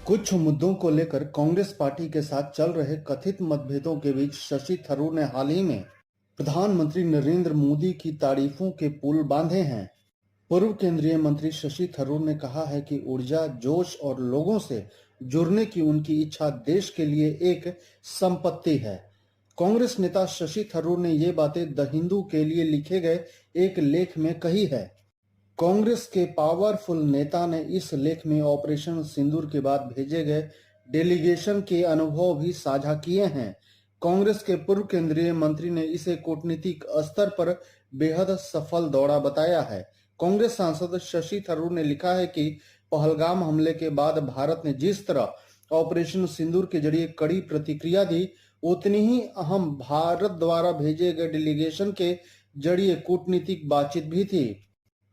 कुछ मुद्दों को लेकर कांग्रेस पार्टी के साथ चल रहे कथित मतभेदों के बीच शशि थरूर ने हाल ही में प्रधानमंत्री नरेंद्र मोदी की तारीफों के पुल बांधे हैं। पूर्व केंद्रीय मंत्री शशि थरूर ने कहा है कि ऊर्जा, जोश और लोगों से जुड़ने की उनकी इच्छा देश के लिए एक संपत्ति है। कांग्रेस नेता शशि थरूर ने ये बातें द हिंदू के लिए लिखे गए एक लेख में कही है। कांग्रेस के पावरफुल नेता ने इस लेख में ऑपरेशन सिंदूर के बाद भेजे गए डेलीगेशन के अनुभव भी साझा किए हैं। कांग्रेस के पूर्व केंद्रीय मंत्री ने इसे कूटनीतिक स्तर पर बेहद सफल दौरा बताया है। कांग्रेस सांसद शशि थरूर ने लिखा है कि पहलगाम हमले के बाद भारत ने जिस तरह ऑपरेशन सिंदूर के जरिए कड़ी प्रतिक्रिया दी, उतनी ही अहम भारत द्वारा भेजे गए डेलीगेशन के जरिए कूटनीतिक बातचीत भी थी।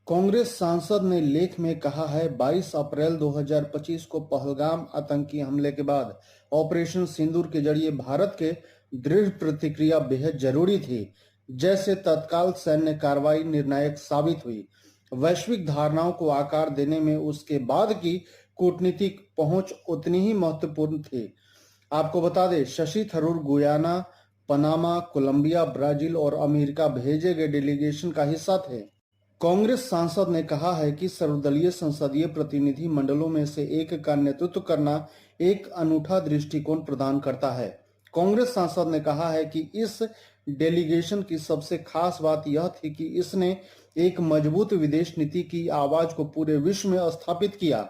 कांग्रेस सांसद ने लेख में कहा है, 22 अप्रैल 2025 को पहलगाम आतंकी हमले के बाद ऑपरेशन सिंदूर के जरिए भारत के दृढ़ प्रतिक्रिया बेहद जरूरी थी। जैसे तत्काल सैन्य कार्रवाई निर्णायक साबित हुई, वैश्विक धारणाओं को आकार देने में उसके बाद की कूटनीतिक पहुंच उतनी ही महत्वपूर्ण थी। आपको बता दें, Shashi Tharoor Guyana, Panama, Colombia, Brazil और अमेरिका भेजे गए डेलीगेशन का हिस्सा थे। कांग्रेस सांसद ने कहा है कि सर्वदलीय संसदीय प्रतिनिधि मंडलों में से एक का नेतृत्व करना एक अनूठा दृष्टिकोण प्रदान करता है। कांग्रेस सांसद ने कहा है कि इस डेलीगेशन की सबसे खास बात यह थी कि इसने एक मजबूत विदेश नीति की आवाज को पूरे विश्व में स्थापित किया।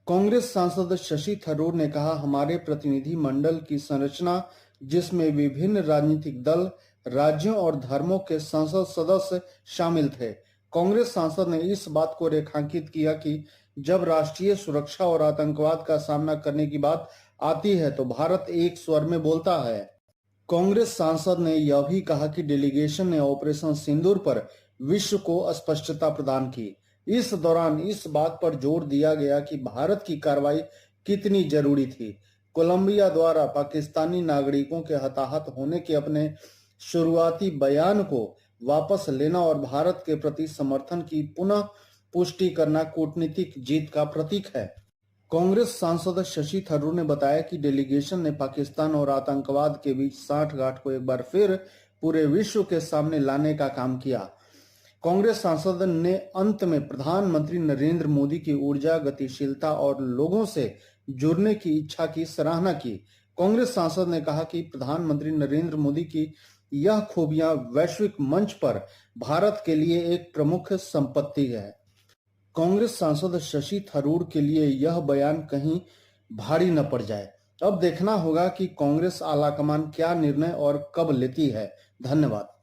कांग्रेस सांसद शशि थरूर ने कहा, हमारे प्रतिनिधि मंडल की संरचना, जिसमें विभिन्न राजनीतिक दल, राज्यों और धर्मों के संसद सदस्य शामिल थे। कांग्रेस सांसद ने इस बात को रेखांकित किया कि जब राष्ट्रीय सुरक्षा और आतंकवाद का सामना करने की बात आती है तो भारत एक स्वर में बोलता है। कांग्रेस सांसद ने यह भी कहा कि डेलीगेशन ने ऑपरेशन सिंदूर पर विश्व को स्पष्टता प्रदान की। इस दौरान इस बात पर जोर दिया गया कि भारत की कार्रवाई कितनी जरूरी थी। कोलंबिया द्वारा पाकिस्तानी नागरिकों के हताहत होने के अपने शुरुआती बयान को वापस लेना और भारत के प्रति समर्थन की पुनः पुष्टि करना कूटनीतिक जीत का प्रतीक है। कांग्रेस सांसद शशि थरूर ने बताया कि डेलीगेशन ने पाकिस्तान और आतंकवाद के बीच साठगांठ को एक बार फिर पूरे विश्व के सामने लाने का काम किया। कांग्रेस सांसद ने अंत में प्रधानमंत्री नरेंद्र मोदी की ऊर्जा, गतिशीलता और लोगों से जुड़ने की इच्छा की सराहना की। कांग्रेस सांसद ने कहा कि प्रधानमंत्री नरेंद्र मोदी की यह खूबियां वैश्विक मंच पर भारत के लिए एक प्रमुख संपत्ति है। कांग्रेस सांसद शशि थरूर के लिए यह बयान कहीं भारी न पड़ जाए। अब देखना होगा कि कांग्रेस आलाकमान क्या निर्णय और कब लेती है। धन्यवाद।